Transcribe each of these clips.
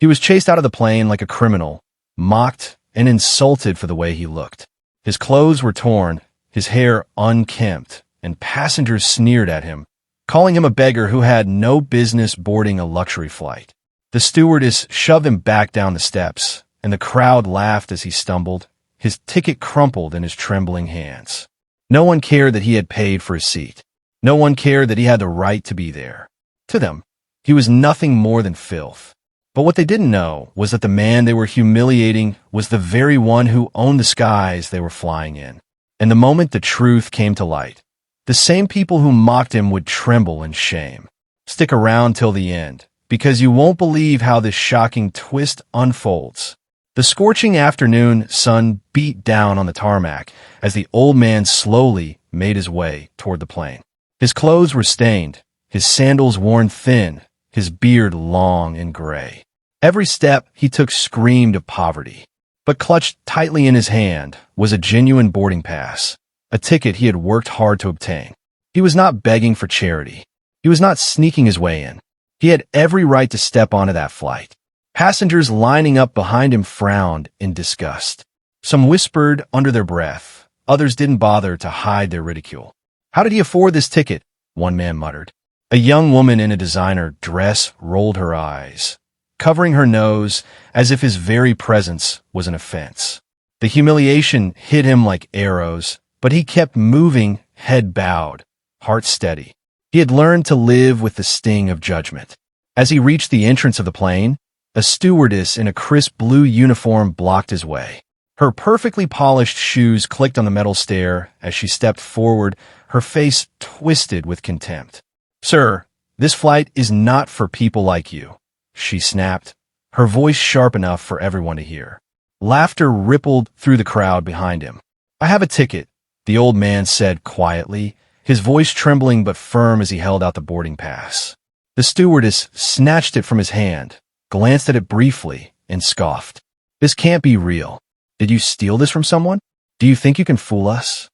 He was chased out of the plane like a criminal, mocked and insulted for the way he looked. His clothes were torn, his hair unkempt, and passengers sneered at him, calling him a beggar who had no business boarding a luxury flight. The stewardess shoved him back down the steps, and the crowd laughed as he stumbled, his ticket crumpled in his trembling hands. No one cared that he had paid for his seat. No one cared that he had the right to be there. To them, he was nothing more than filth. But what they didn't know was that the man they were humiliating was the very one who owned the skies they were flying in. And the moment the truth came to light, the same people who mocked him would tremble in shame. Stick around till the end, because you won't believe how this shocking twist unfolds. The scorching afternoon sun beat down on the tarmac as the old man slowly made his way toward the plane. His clothes were stained, his sandals worn thin, his beard long and gray. Every step he took screamed of poverty, but clutched tightly in his hand was a genuine boarding pass, a ticket he had worked hard to obtain. He was not begging for charity. He was not sneaking his way in. He had every right to step onto that flight. Passengers lining up behind him frowned in disgust. Some whispered under their breath. Others didn't bother to hide their ridicule. "How did he afford this ticket?" one man muttered. A young woman in a designer dress rolled her eyes, covering her nose as if his very presence was an offense. The humiliation hit him like arrows, but he kept moving, head bowed, heart steady. He had learned to live with the sting of judgment. As he reached the entrance of the plane, a stewardess in a crisp blue uniform blocked his way. Her perfectly polished shoes clicked on the metal stair as she stepped forward, her face twisted with contempt. "Sir, this flight is not for people like you," she snapped, her voice sharp enough for everyone to hear. Laughter rippled through the crowd behind him. "I have a ticket," the old man said quietly, his voice trembling but firm as he held out the boarding pass. The stewardess snatched it from his hand, glanced at it briefly, and scoffed. "This can't be real. Did you steal this from someone? Do you think you can fool us?"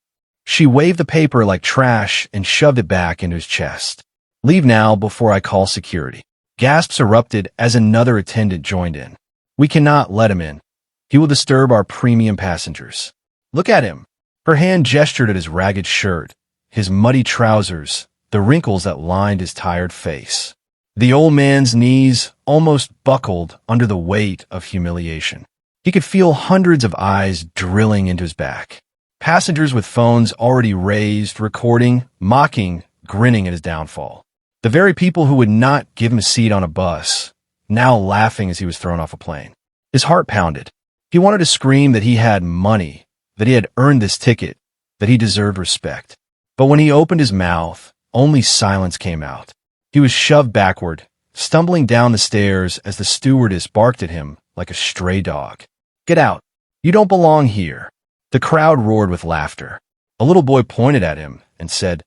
She waved the paper like trash and shoved it back into his chest. "Leave now before I call security." Gasps erupted as another attendant joined in. "We cannot let him in. He will disturb our premium passengers. Look at him." Her hand gestured at his ragged shirt, his muddy trousers, the wrinkles that lined his tired face. The old man's knees almost buckled under the weight of humiliation. He could feel hundreds of eyes drilling into his back. Passengers with phones already raised, recording, mocking, grinning at his downfall. The very people who would not give him a seat on a bus, now laughing as he was thrown off a plane. His heart pounded. He wanted to scream that he had money, that he had earned this ticket, that he deserved respect. But when he opened his mouth, only silence came out. He was shoved backward, stumbling down the stairs as the stewardess barked at him like a stray dog. "Get out. You don't belong here." The crowd roared with laughter. A little boy pointed at him and said,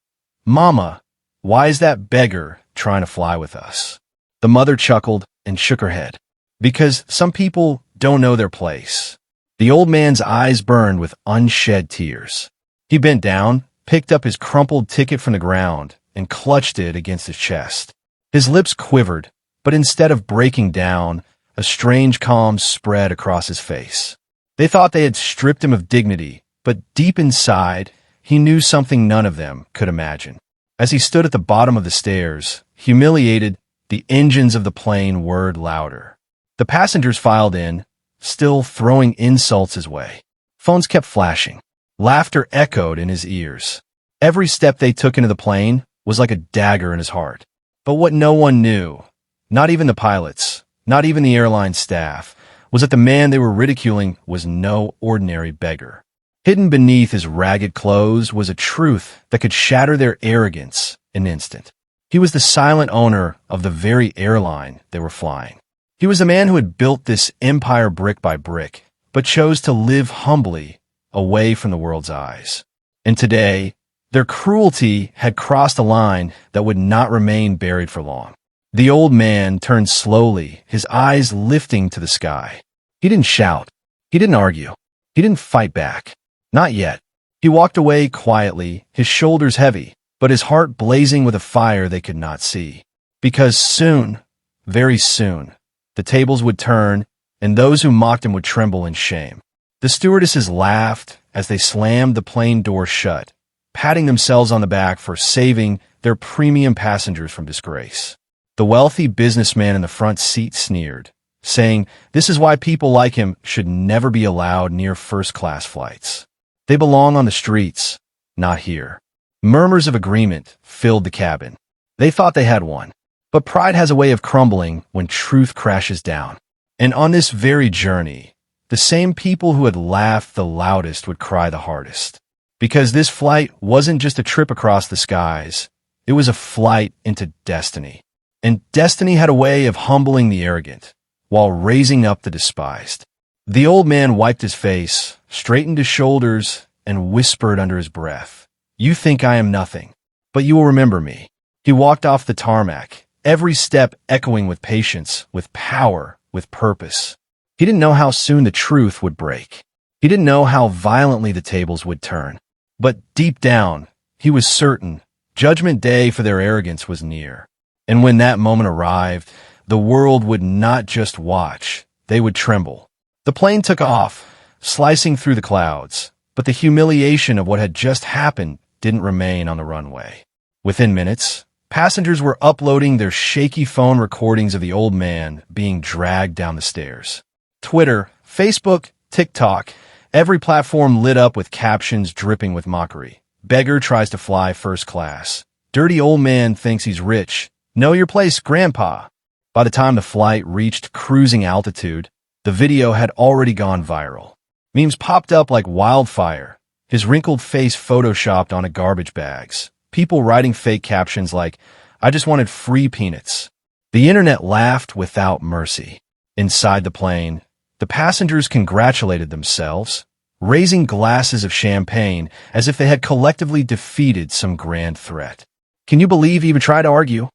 "Mama, why is that beggar trying to fly with us?" The mother chuckled and shook her head. "Because some people don't know their place." The old man's eyes burned with unshed tears. He bent down, picked up his crumpled ticket from the ground, and clutched it against his chest. His lips quivered, but instead of breaking down, a strange calm spread across his face. They thought they had stripped him of dignity, but deep inside, he knew something none of them could imagine. As he stood at the bottom of the stairs, humiliated, the engines of the plane whirred louder. The passengers filed in, still throwing insults his way. Phones kept flashing. Laughter echoed in his ears. Every step they took into the plane was like a dagger in his heart. But what no one knew, not even the pilots, not even the airline staff, was that the man they were ridiculing was no ordinary beggar. Hidden beneath his ragged clothes was a truth that could shatter their arrogance in an instant. He was the silent owner of the very airline they were flying. He was the man who had built this empire brick by brick, but chose to live humbly away from the world's eyes. And today, their cruelty had crossed a line that would not remain buried for long. The old man turned slowly, his eyes lifting to the sky. He didn't shout. He didn't argue. He didn't fight back. Not yet. He walked away quietly, his shoulders heavy, but his heart blazing with a fire they could not see. Because soon, very soon, The tables would turn, and those who mocked him would tremble in shame. The stewardesses laughed as they slammed the plane door shut, patting themselves on the back for saving their premium passengers from disgrace. The wealthy businessman in the front seat sneered, saying, "This is why people like him should never be allowed near first-class flights. They belong on the streets, not here." Murmurs of agreement filled the cabin. They thought they had won. But pride has a way of crumbling when truth crashes down. And on this very journey, the same people who had laughed the loudest would cry the hardest. Because this flight wasn't just a trip across the skies, it was a flight into destiny. And destiny had a way of humbling the arrogant, while raising up the despised. The old man wiped his face, straightened his shoulders, and whispered under his breath, "You think I am nothing, but you will remember me." He walked off the tarmac, every step echoing with patience, with power, with purpose. He didn't know how soon the truth would break. He didn't know how violently the tables would turn. But deep down, he was certain Judgment Day for their arrogance was near. And when that moment arrived, the world would not just watch, they would tremble. The plane took off, slicing through the clouds, but the humiliation of what had just happened didn't remain on the runway. Within minutes, passengers were uploading their shaky phone recordings of the old man being dragged down the stairs. Twitter, Facebook, TikTok, every platform lit up with captions dripping with mockery. "Beggar tries to fly first class." "Dirty old man thinks he's rich." "Know your place, grandpa." By the time the flight reached cruising altitude, the video had already gone viral. Memes popped up like wildfire, his wrinkled face photoshopped onto garbage bags. People writing fake captions like, "I just wanted free peanuts." The internet laughed without mercy. Inside the plane, the passengers congratulated themselves, raising glasses of champagne as if they had collectively defeated some grand threat. "Can you believe he even tried to argue?"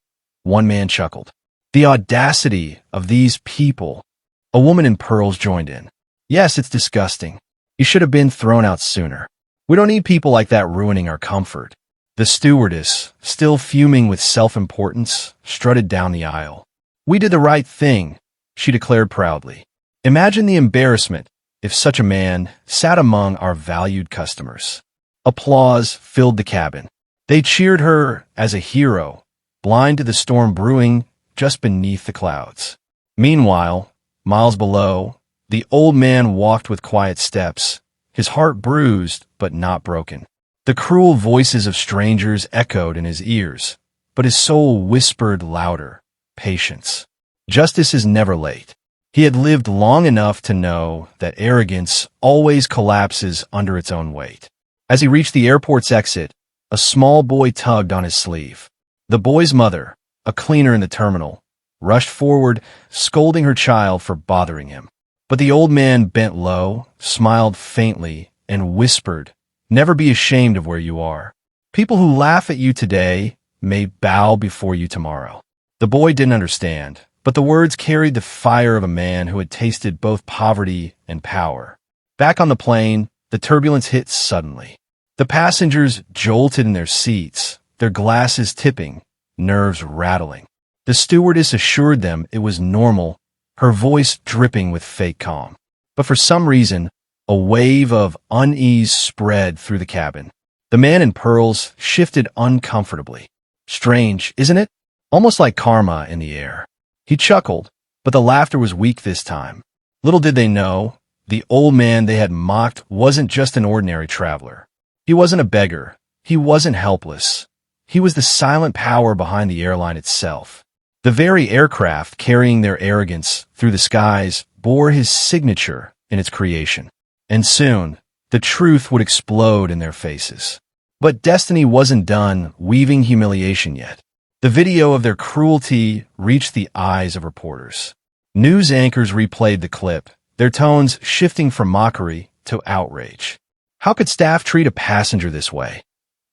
One man chuckled. "The audacity of these people." A woman in pearls joined in. "Yes, it's disgusting. You should have been thrown out sooner. We don't need people like that ruining our comfort." The stewardess, still fuming with self-importance, strutted down the aisle. "We did the right thing," she declared proudly. Imagine the embarrassment if such a man sat among our valued customers. Applause filled the cabin. They cheered her as a hero, blind to the storm brewing just beneath the clouds. Meanwhile, miles below, the old man walked with quiet steps, his heart bruised but not broken. The cruel voices of strangers echoed in his ears, but his soul whispered louder, "Patience." Justice is never late. He had lived long enough to know that arrogance always collapses under its own weight. As he reached the airport's exit, a small boy tugged on his sleeve. The boy's mother, a cleaner in the terminal, rushed forward, scolding her child for bothering him. But the old man bent low, smiled faintly, and whispered, "Never be ashamed of where you are. People who laugh at you today may bow before you tomorrow." The boy didn't understand, but the words carried the fire of a man who had tasted both poverty and power. Back on the plane, the turbulence hit suddenly. The passengers jolted in their seats, their glasses tipping, nerves rattling. The stewardess assured them it was normal, her voice dripping with fake calm. But for some reason, a wave of unease spread through the cabin. The man in pearls shifted uncomfortably. Strange, isn't it? Almost like karma in the air. He chuckled, but the laughter was weak this time. Little did they know, the old man they had mocked wasn't just an ordinary traveler. He wasn't a beggar. He wasn't helpless. He was the silent power behind the airline itself. The very aircraft carrying their arrogance through the skies bore his signature in its creation. And soon, the truth would explode in their faces. But destiny wasn't done weaving humiliation yet. The video of their cruelty reached the eyes of reporters. News anchors replayed the clip, their tones shifting from mockery to outrage. "How could staff treat a passenger this way?"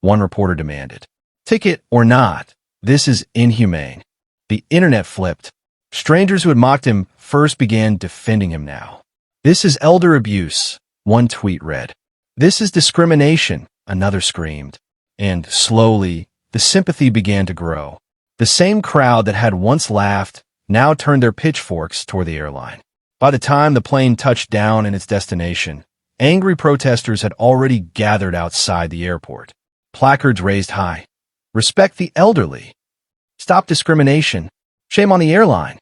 one reporter demanded. "Ticket or not, this is inhumane." The internet flipped. Strangers who had mocked him first began defending him now. "This is elder abuse," one tweet read. "This is discrimination," another screamed. And slowly, the sympathy began to grow. The same crowd that had once laughed now turned their pitchforks toward the airline. By the time the plane touched down in its destination, angry protesters had already gathered outside the airport. Placards raised high. Respect the elderly. Stop discrimination. Shame on the airline.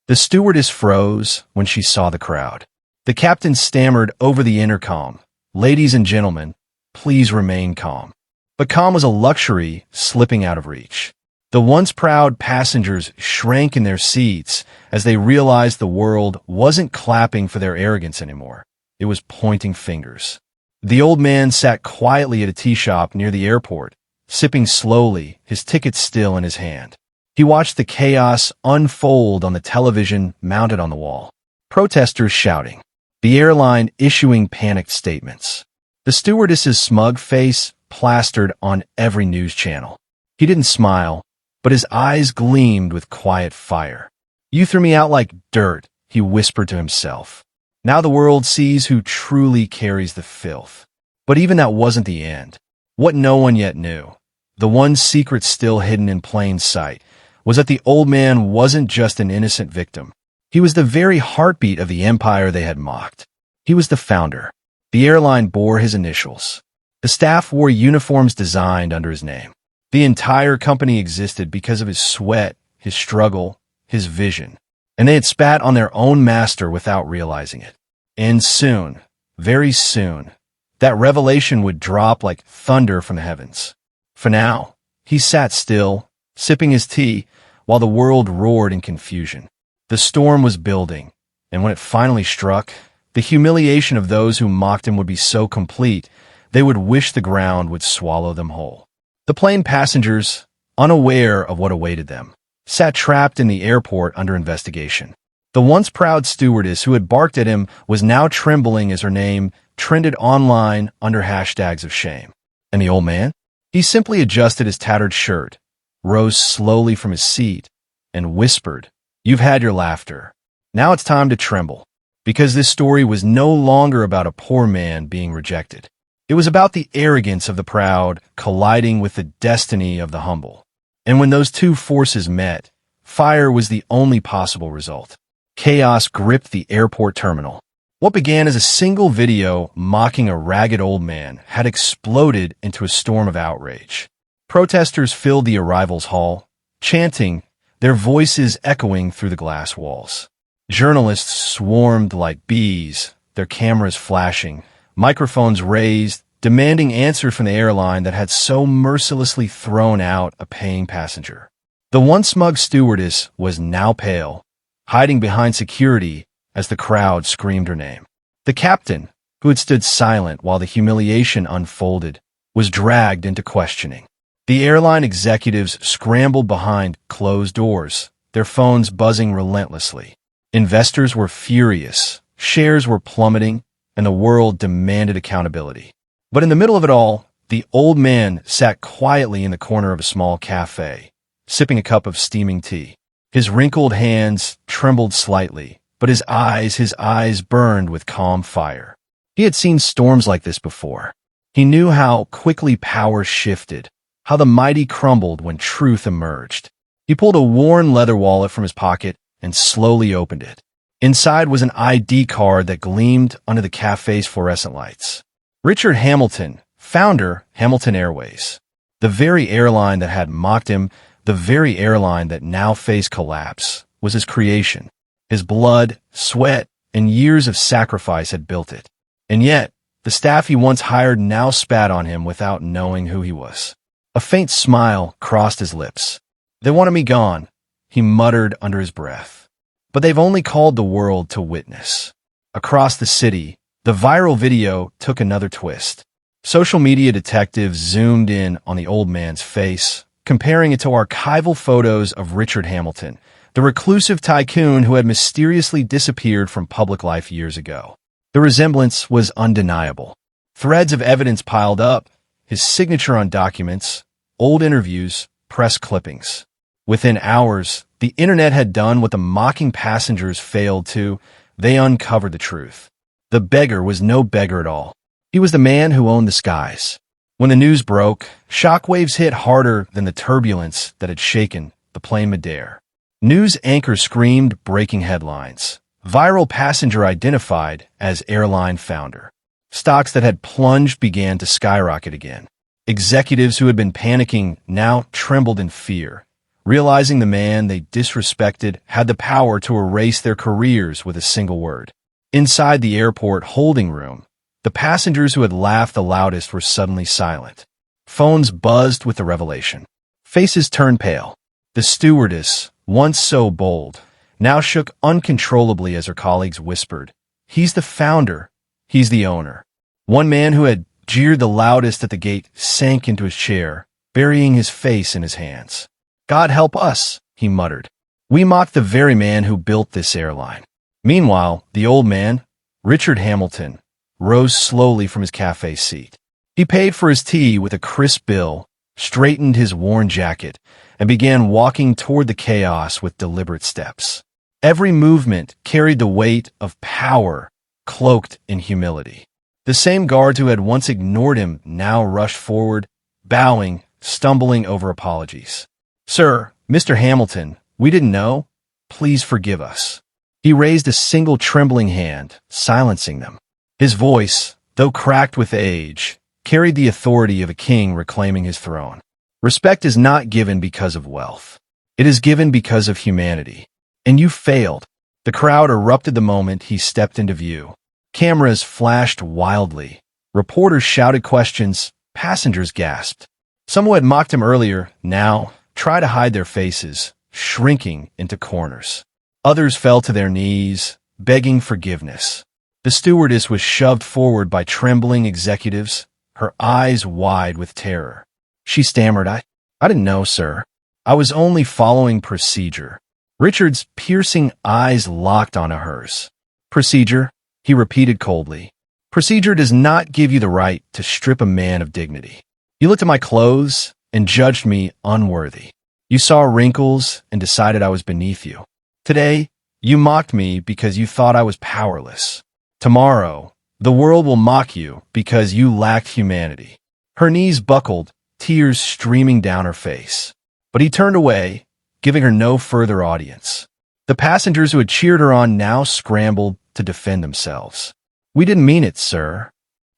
The stewardess froze when she saw the crowd. The captain stammered over the intercom, "Ladies and gentlemen, please remain calm." But calm was a luxury slipping out of reach. The once proud passengers shrank in their seats as they realized the world wasn't clapping for their arrogance anymore. It was pointing fingers. The old man sat quietly at a tea shop near the airport, sipping slowly, his ticket still in his hand. He watched the chaos unfold on the television mounted on the wall. Protesters shouting. The airline issuing panicked statements. The stewardess's smug face plastered on every news channel. He didn't smile, but his eyes gleamed with quiet fire. "You threw me out like dirt," he whispered to himself. "Now the world sees who truly carries the filth." But even that wasn't the end. What no one yet knew, the one secret still hidden in plain sight, was that the old man wasn't just an innocent victim. He was the very heartbeat of the empire they had mocked. He was the founder. The airline bore his initials. The staff wore uniforms designed under his name. The entire company existed because of his sweat, his struggle, his vision. And they had spat on their own master without realizing it. And soon, very soon, that revelation would drop like thunder from the heavens. For now, he sat still, sipping his tea, while the world roared in confusion. The storm was building, and when it finally struck, the humiliation of those who mocked him would be so complete, they would wish the ground would swallow them whole. The plane passengers, unaware of what awaited them, sat trapped in the airport under investigation. The once proud stewardess who had barked at him was now trembling as her name trended online under hashtags of shame. And the old man? He simply adjusted his tattered shirt, rose slowly from his seat, and whispered, "You've had your laughter. Now it's time to tremble." Because this story was no longer about a poor man being rejected. It was about the arrogance of the proud colliding with the destiny of the humble. And when those two forces met, fire was the only possible result. Chaos gripped the airport terminal. What began as a single video mocking a ragged old man had exploded into a storm of outrage. Protesters filled the arrivals hall, chanting, their voices echoing through the glass walls. Journalists swarmed like bees, their cameras flashing, microphones raised, demanding answers from the airline that had so mercilessly thrown out a paying passenger. The once smug stewardess was now pale, hiding behind security as the crowd screamed her name. The captain, who had stood silent while the humiliation unfolded, was dragged into questioning. The airline executives scrambled behind closed doors, their phones buzzing relentlessly. Investors were furious, shares were plummeting, and the world demanded accountability. But in the middle of it all, the old man sat quietly in the corner of a small cafe, sipping a cup of steaming tea. His wrinkled hands trembled slightly, but his eyes burned with calm fire. He had seen storms like this before. He knew how quickly power shifted, how the mighty crumbled when truth emerged. He pulled a worn leather wallet from his pocket and slowly opened it. Inside was an ID card that gleamed under the cafe's fluorescent lights. Richard Hamilton, founder, Hamilton Airways. The very airline that had mocked him, the very airline that now faced collapse, was his creation. His blood, sweat, and years of sacrifice had built it. And yet, the staff he once hired now spat on him without knowing who he was. A faint smile crossed his lips. "They wanted me gone," he muttered under his breath. "But they've only called the world to witness." Across the city, the viral video took another twist. Social media detectives zoomed in on the old man's face, comparing it to archival photos of Richard Hamilton, the reclusive tycoon who had mysteriously disappeared from public life years ago. The resemblance was undeniable. Threads of evidence piled up, his signature on documents, old interviews, press clippings. Within hours, the internet had done what the mocking passengers failed to. They uncovered the truth. The beggar was no beggar at all. He was the man who owned the skies. When the news broke, shockwaves hit harder than the turbulence that had shaken the plane midair. News anchor screamed breaking headlines. Viral passenger identified as airline founder. Stocks that had plunged began to skyrocket again. Executives who had been panicking now trembled in fear, realizing the man they disrespected had the power to erase their careers with a single word. Inside the airport holding room, the passengers who had laughed the loudest were suddenly silent. Phones buzzed with the revelation. Faces turned pale. The stewardess, once so bold, now shook uncontrollably as her colleagues whispered, "He's the founder. He's the owner." One man who had jeered the loudest at the gate sank into his chair, burying his face in his hands. "God help us," he muttered. "We mocked the very man who built this airline." Meanwhile, the old man, Richard Hamilton, rose slowly from his cafe seat. He paid for his tea with a crisp bill, straightened his worn jacket, and began walking toward the chaos with deliberate steps. Every movement carried the weight of power, cloaked in humility. The same guards who had once ignored him now rushed forward, bowing, stumbling over apologies. "Sir, Mr. Hamilton, we didn't know. Please forgive us." He raised a single trembling hand, silencing them. His voice, though cracked with age, carried the authority of a king reclaiming his throne. Respect is not given because of wealth. It is given because of humanity. And you failed. The crowd erupted the moment he stepped into view. Cameras flashed wildly. Reporters shouted questions. Passengers gasped. Some who had mocked him earlier now tried to hide their faces, shrinking into corners. Others fell to their knees, begging forgiveness. The stewardess was shoved forward by trembling executives, her eyes wide with terror. She stammered, I didn't know, sir. I was only following procedure." Richard's piercing eyes locked onto hers. "Procedure?" he repeated coldly. "Procedure does not give you the right to strip a man of dignity. You looked at my clothes and judged me unworthy. You saw wrinkles and decided I was beneath you. Today, you mocked me because you thought I was powerless. Tomorrow, the world will mock you because you lacked humanity." Her knees buckled, tears streaming down her face. But he turned away, giving her no further audience. The passengers who had cheered her on now scrambled to defend themselves. "We didn't mean it, sir.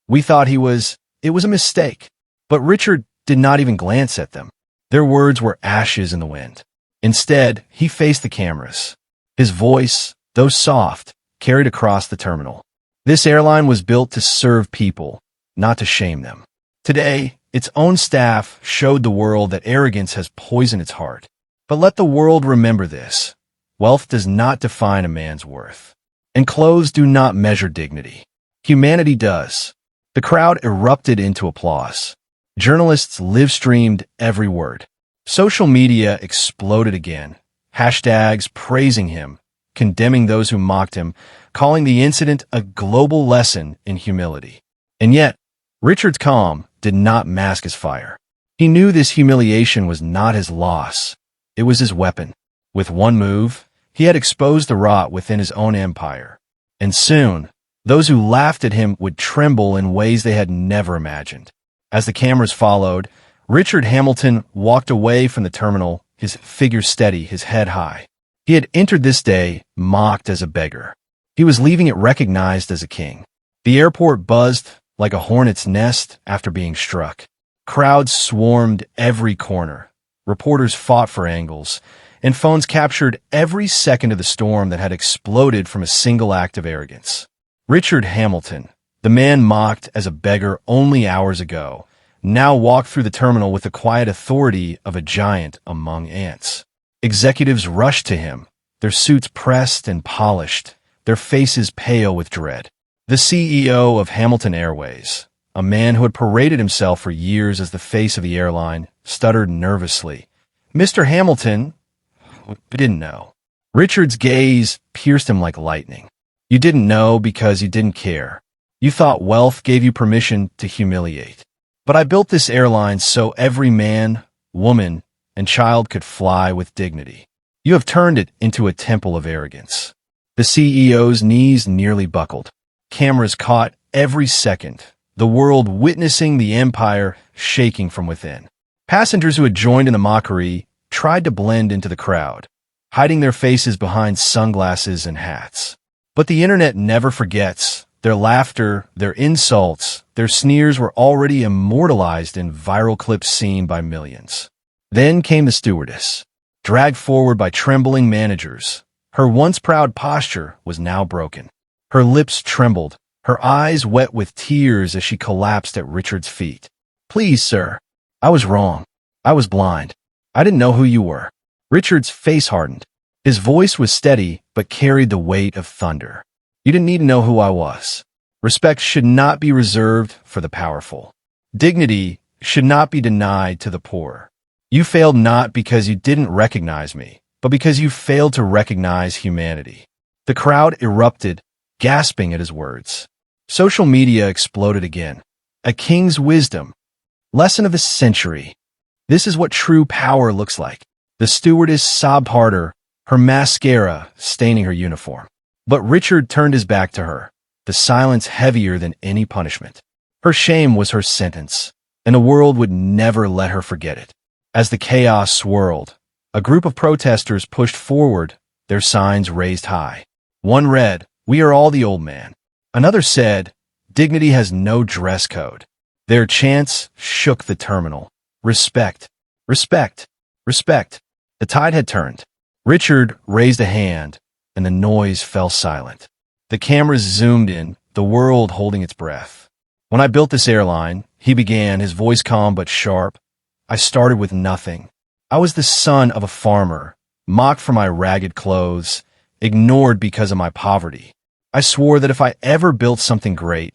We thought it was a mistake." But Richard did not even glance at them. Their words were ashes in the wind. Instead, he faced the cameras. His voice, though soft, carried across the terminal. This airline was built to serve people, not to shame them. Today, its own staff showed the world that arrogance has poisoned its heart. But let the world remember this. Wealth does not define a man's worth. And clothes do not measure dignity. Humanity does. The crowd erupted into applause. Journalists live-streamed every word. Social media exploded again. Hashtags praising him, condemning those who mocked him, calling the incident a global lesson in humility. And yet, Richard's calm did not mask his fire. He knew this humiliation was not his loss. It was his weapon. With one move, he had exposed the rot within his own empire. And soon, those who laughed at him would tremble in ways they had never imagined. As the cameras followed, Richard Hamilton walked away from the terminal, his figure steady, his head high. He had entered this day mocked as a beggar. He was leaving it recognized as a king. The airport buzzed like a hornet's nest after being struck. Crowds swarmed every corner. Reporters fought for angles, and phones captured every second of the storm that had exploded from a single act of arrogance. Richard Hamilton, the man mocked as a beggar only hours ago, now walked through the terminal with the quiet authority of a giant among ants. Executives rushed to him, their suits pressed and polished, their faces pale with dread. The CEO of Hamilton Airways, a man who had paraded himself for years as the face of the airline, stuttered nervously. "Mr. Hamilton, we didn't know." Richard's gaze pierced him like lightning. "You didn't know because you didn't care. You thought wealth gave you permission to humiliate. But I built this airline so every man, woman, and child could fly with dignity. You have turned it into a temple of arrogance." The CEO's knees nearly buckled. Cameras caught every second, the world witnessing the empire shaking from within. Passengers who had joined in the mockery tried to blend into the crowd, hiding their faces behind sunglasses and hats. But the internet never forgets. Their laughter, their insults, their sneers were already immortalized in viral clips seen by millions. Then came the stewardess, dragged forward by trembling managers. Her once proud posture was now broken. Her lips trembled, her eyes wet with tears as she collapsed at Richard's feet. "Please, sir. I was wrong. I was blind. I didn't know who you were." Richard's face hardened. His voice was steady, but carried the weight of thunder. "You didn't need to know who I was. Respect should not be reserved for the powerful. Dignity should not be denied to the poor. You failed not because you didn't recognize me, but because you failed to recognize humanity." The crowd erupted, gasping at his words. Social media exploded again. A king's wisdom. Lesson of the century. This is what true power looks like. The stewardess sobbed harder, her mascara staining her uniform. But Richard turned his back to her, the silence heavier than any punishment. Her shame was her sentence, and the world would never let her forget it. As the chaos swirled, a group of protesters pushed forward, their signs raised high. One read, "We are all the old man." Another said, "Dignity has no dress code." Their chants shook the terminal. Respect, respect, respect. The tide had turned. Richard raised a hand, and the noise fell silent. The cameras zoomed in, the world holding its breath. "When I built this airline," he began, his voice calm but sharp, "I started with nothing. I was the son of a farmer, mocked for my ragged clothes, ignored because of my poverty. I swore that if I ever built something great,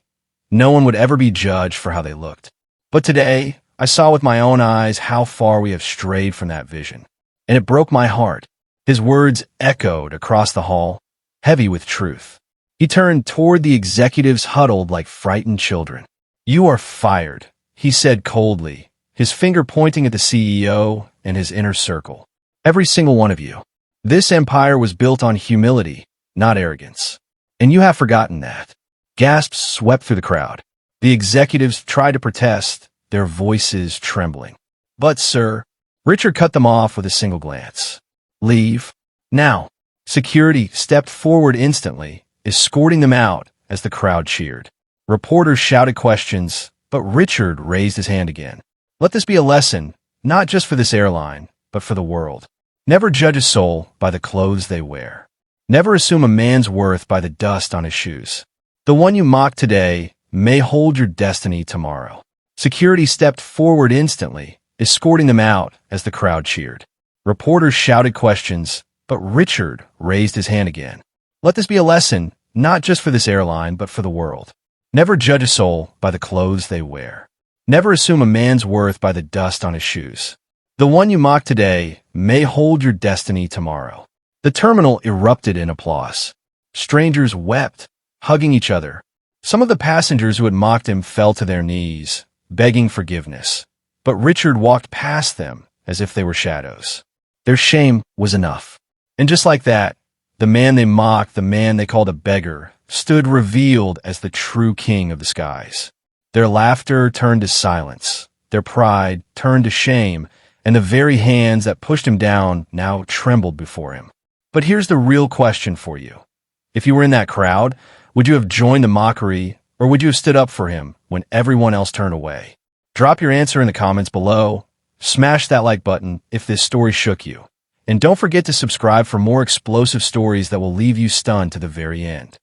no one would ever be judged for how they looked. But today, I saw with my own eyes how far we have strayed from that vision. And it broke my heart." His words echoed across the hall, heavy with truth. He turned toward the executives huddled like frightened children. "You are fired," he said coldly, his finger pointing at the CEO and his inner circle. "Every single one of you. This empire was built on humility, not arrogance. And you have forgotten that." Gasps swept through the crowd. The executives tried to protest, their voices trembling. "But, sir," Richard cut them off with a single glance. "Leave. Now." Security stepped forward instantly, escorting them out as the crowd cheered. Reporters shouted questions, but Richard raised his hand again. "Let this be a lesson, not just for this airline, but for the world. Never judge a soul by the clothes they wear. Never assume a man's worth by the dust on his shoes. The one you mock today may hold your destiny tomorrow." Security stepped forward instantly, escorting them out as the crowd cheered. Reporters shouted questions, but Richard raised his hand again. "Let this be a lesson, not just for this airline, but for the world. Never judge a soul by the clothes they wear. Never assume a man's worth by the dust on his shoes. The one you mock today may hold your destiny tomorrow." The terminal erupted in applause. Strangers wept, hugging each other. Some of the passengers who had mocked him fell to their knees, begging forgiveness. But Richard walked past them as if they were shadows. Their shame was enough. And just like that, the man they mocked, the man they called a beggar, stood revealed as the true king of the skies. Their laughter turned to silence, their pride turned to shame, and the very hands that pushed him down now trembled before him. But here's the real question for you. If you were in that crowd, would you have joined the mockery, or would you have stood up for him when everyone else turned away? Drop your answer in the comments below. Smash that like button if this story shook you. And don't forget to subscribe for more explosive stories that will leave you stunned to the very end.